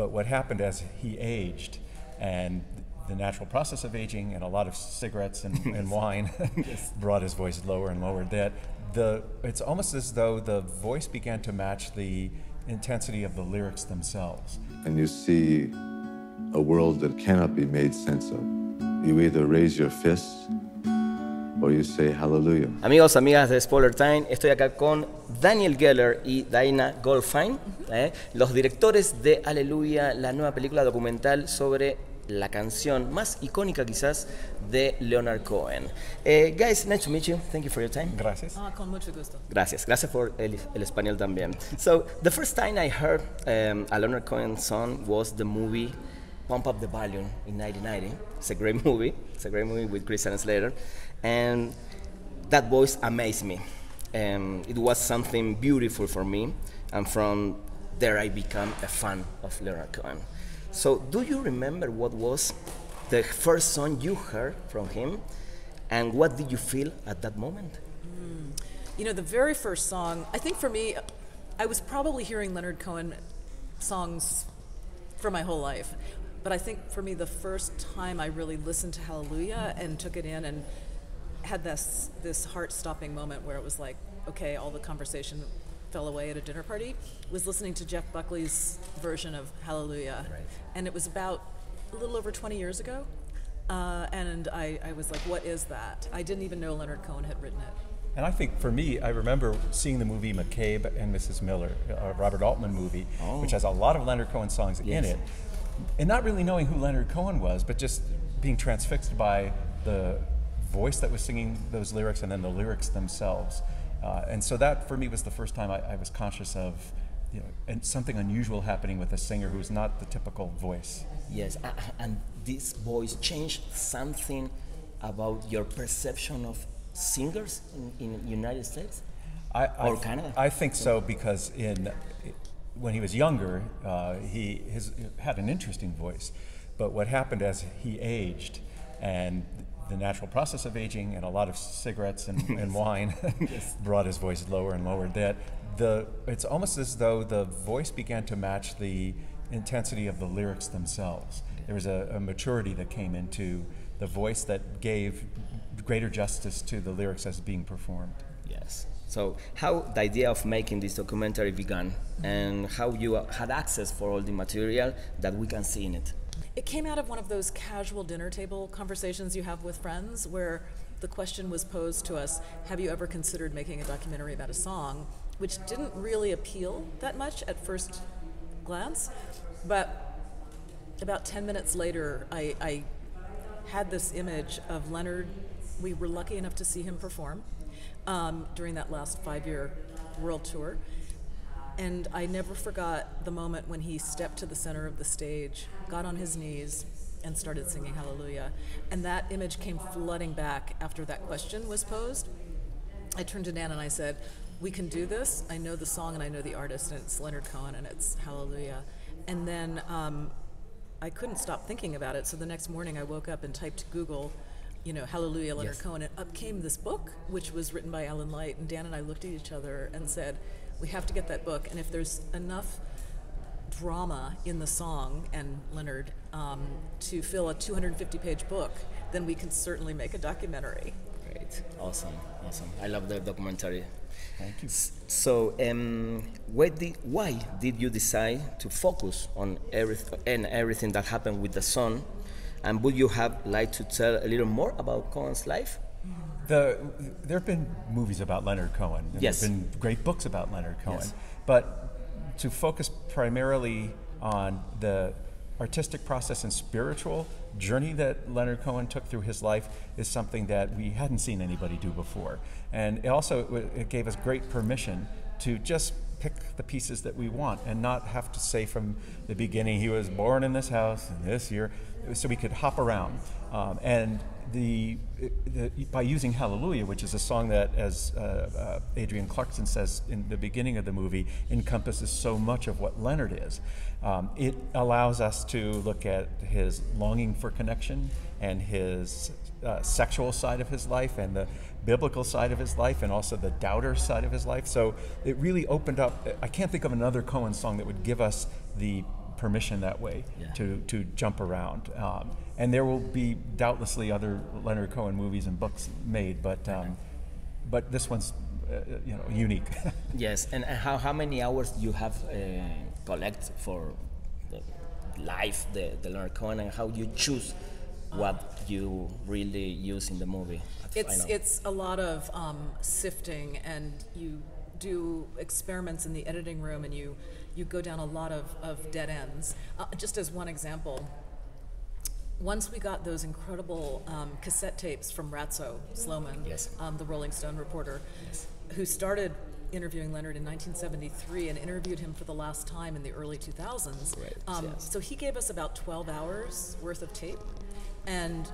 But what happened as he aged, and the natural process of aging and a lot of cigarettes and wine brought his voice lower and lower, that it's almost as though the voice began to match the intensity of the lyrics themselves. And you see a world that cannot be made sense of. You either raise your fists or you say hallelujah. Amigos, amigas de Spoiler Time, estoy acá con Daniel Geller y Dayna Goldfine, los directores de Aleluya, la nueva película documental sobre la canción más icónica quizás de Leonard Cohen. Guys, nice to meet you. Thank you for your time. Gracias. Con mucho gusto. Gracias. Gracias por el español también. So, the first time I heard a Leonard Cohen song was the movie Pump Up the Volume in 1990. It's a great movie. It's a great movie with Christian Slater. And that voice amazed me. It was something beautiful for me. And from there I became a fan of Leonard Cohen. So do you remember what was the first song you heard from him? And what did you feel at that moment? You know, the very first song, I think for me, I was probably hearing Leonard Cohen songs for my whole life. But I think for me, the first time I really listened to Hallelujah and took it in and had this heart-stopping moment where it was like, okay, all the conversation fell away at a dinner party, was listening to Jeff Buckley's version of Hallelujah. Right. And it was about a little over 20 years ago. And I was like, what is that? I didn't even know Leonard Cohen had written it. And I think for me, I remember seeing the movie McCabe and Mrs. Miller, a Robert Altman movie, which has a lot of Leonard Cohen songs in it. And not really knowing who Leonard Cohen was, but just being transfixed by the voice that was singing those lyrics and then the lyrics themselves. And so that, for me, was the first time I was conscious of and something unusual happening with a singer who's not the typical voice. Yes, and this voice changed something about your perception of singers in United States or Canada? I think so, because when he was younger, he had an interesting voice. But what happened as he aged, and the natural process of aging and a lot of cigarettes and wine brought his voice lower and lower, that it's almost as though the voice began to match the intensity of the lyrics themselves. There was a maturity that came into the voice that gave greater justice to the lyrics as being performed. Yes. So how the idea of making this documentary began, and how you had access for all the material that we can see in it? It came out of one of those casual dinner table conversations you have with friends, where the question was posed to us, have you ever considered making a documentary about a song? Which didn't really appeal that much at first glance, but about 10 minutes later, I had this image of Leonard. We were lucky enough to see him perform during that last 5-year world tour. And I never forgot the moment when he stepped to the center of the stage, got on his knees, and started singing Hallelujah. And that image came flooding back after that question was posed. I turned to Dan and I said, we can do this. I know the song and I know the artist, and it's Leonard Cohen and it's Hallelujah. And then I couldn't stop thinking about it. So the next morning I woke up and typed Google, Hallelujah, Leonard Cohen, and up came this book, which was written by Alan Light. And Dan and I looked at each other and said, we have to get that book, and if there's enough drama in the song and Leonard to fill a 250-page book, then we can certainly make a documentary. Great, awesome. I love the documentary. Thank you. So, why did you decide to focus on everything that happened with the song? And would you have liked to tell a little more about Cohen's life? There have been movies about Leonard Cohen. And yes. There have been great books about Leonard Cohen. Yes. But to focus primarily on the artistic process and spiritual journey that Leonard Cohen took through his life is something that we hadn't seen anybody do before. And it gave us great permission to just pick the pieces that we want and not have to say from the beginning, he was born in this house in this year, so we could hop around. By using Hallelujah, which is a song that, as Adrian Clarkson says in the beginning of the movie, encompasses so much of what Leonard is, it allows us to look at his longing for connection and his sexual side of his life and the biblical side of his life and also the doubter side of his life. So it really opened up. I can't think of another Cohen song that would give us the permission that way to jump around. And there will be doubtlessly other Leonard Cohen movies and books made, but this one's unique. Yes, and how many hours do you have collect for the life, the Leonard Cohen, and how you choose what you really use in the movie? It's a lot of sifting, and you do experiments in the editing room, and you go down a lot of dead ends. Just as one example, once we got those incredible cassette tapes from Ratso Sloman, the Rolling Stone reporter, who started interviewing Leonard in 1973 and interviewed him for the last time in the early 2000s. So he gave us about 12 hours worth of tape, and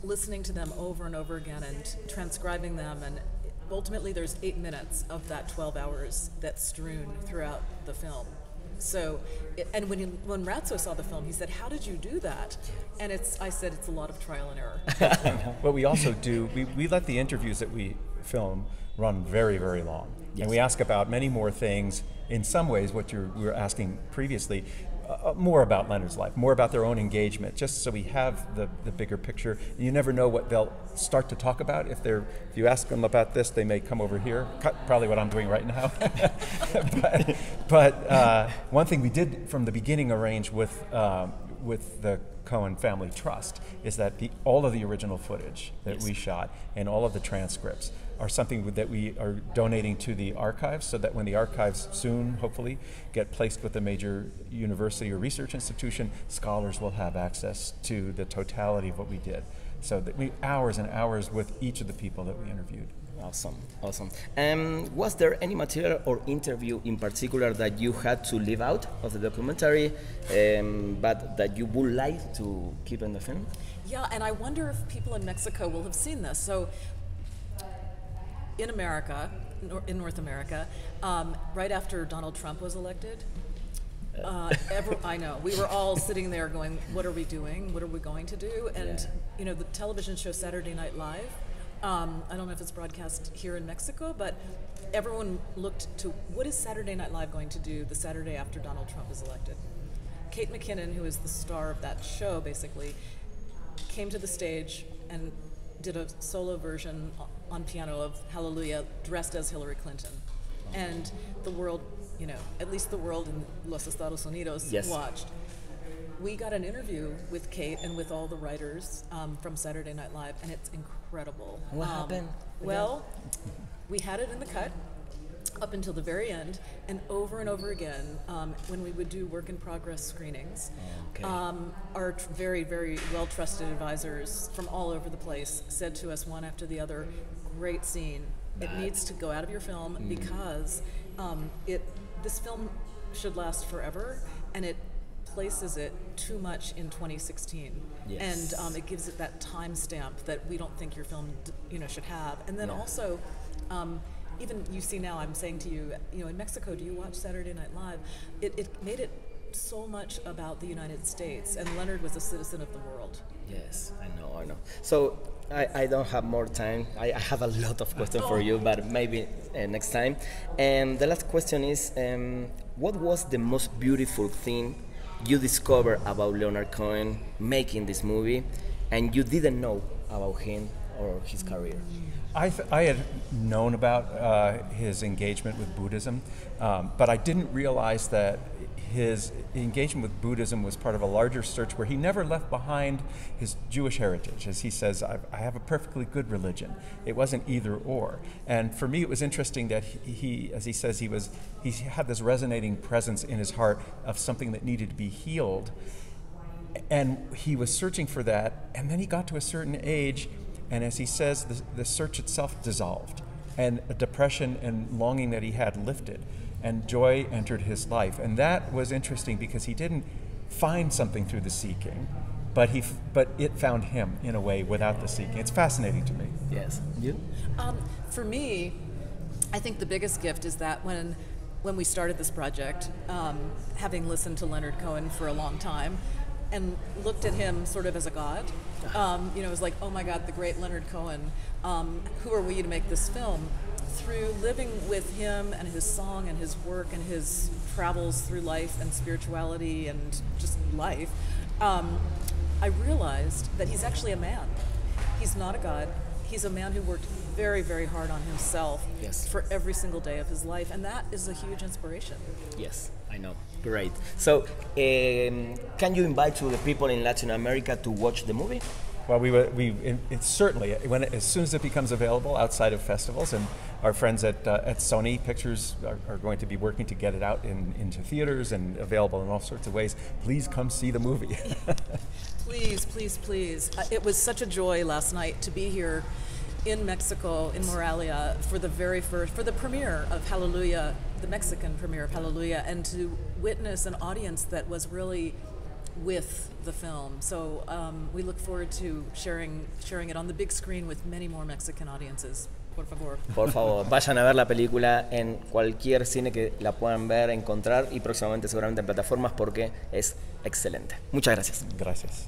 listening to them over and over again and transcribing them, and ultimately there's 8 minutes of that 12 hours that's strewn throughout the film. So, and when Ratso saw the film, he said, "How did you do that?" And I said, it's a lot of trial and error. What we also do, we let the interviews that we film run very, very long. And we ask about many more things, in some ways, what we were asking previously, more about Leonard's life, more about their own engagement, just so we have the bigger picture. You never know what they'll start to talk about. If you ask them about this, they may come over here, probably what I'm doing right now. but one thing we did from the beginning arrange with the Cohen Family Trust is that all of the original footage that we shot and all of the transcripts are something that we are donating to the archives, so that when the archives soon, hopefully, get placed with a major university or research institution, scholars will have access to the totality of what we did. So that hours and hours with each of the people that we interviewed. Awesome. Was there any material or interview in particular that you had to leave out of the documentary, but that you would like to keep in the film? Yeah, and I wonder if people in Mexico will have seen this. So, in America, in North America, right after Donald Trump was elected, I know, we were all sitting there going, what are we doing? What are we going to do? And, the television show Saturday Night Live, I don't know if it's broadcast here in Mexico, but everyone looked to what is Saturday Night Live going to do the Saturday after Donald Trump is elected. Kate McKinnon, who is the star of that show, basically, came to the stage and did a solo version on piano of Hallelujah, dressed as Hillary Clinton. And the world, at least the world in Los Estados Unidos watched. We got an interview with Kate and with all the writers from Saturday Night Live, and it's incredible. What happened? Well, we had it in the cut up until the very end, and over again, when we would do work-in-progress screenings, our very, very well-trusted advisors from all over the place said to us one after the other, great scene. It needs to go out of your film because this film should last forever, and it places it too much in 2016, and it gives it that time stamp that we don't think your film should have. And then also, even you see now, I'm saying to you, in Mexico, do you watch Saturday Night Live? It made it so much about the United States, and Leonard was a citizen of the world. Yes, I know. So I don't have more time. I have a lot of questions for you, but maybe next time. And the last question is, what was the most beautiful thing you discovered about Leonard Cohen making this movie, and you didn't know about him or his career? I had known about his engagement with Buddhism, but I didn't realize that his engagement with Buddhism was part of a larger search where he never left behind his Jewish heritage. As he says, I have a perfectly good religion. It wasn't either or. And for me, it was interesting that he, as he says, he had this resonating presence in his heart of something that needed to be healed. And he was searching for that, and then he got to a certain age, and as he says, the search itself dissolved, and a depression and longing that he had lifted, and joy entered his life. And that was interesting because he didn't find something through the seeking, but it found him in a way without the seeking. It's fascinating to me. Yes. You? For me, I think the biggest gift is that when we started this project, having listened to Leonard Cohen for a long time, and looked at him sort of as a god. You know, it was like, oh my God, the great Leonard Cohen. Who are we to make this film? Through living with him and his song and his work and his travels through life and spirituality and just life, I realized that he's actually a man. He's not a god. He's a man who worked very, very hard on himself for every single day of his life, and that is a huge inspiration. Yes, I know. Great. So, can you invite to the people in Latin America to watch the movie? Well, it's certainly, as soon as it becomes available outside of festivals, and our friends at Sony Pictures are going to be working to get it out into theaters and available in all sorts of ways. Please come see the movie. Please, please, please. It was such a joy last night to be here in Mexico, in Morelia, for the premiere of Hallelujah, the Mexican premiere of Hallelujah, and to witness an audience that was really with the film. So we look forward to sharing it on the big screen with many more Mexican audiences. Por favor. Por favor, vayan a ver la película en cualquier cine que la puedan ver, encontrar y próximamente seguramente en plataformas porque es excelente. Muchas gracias. Gracias.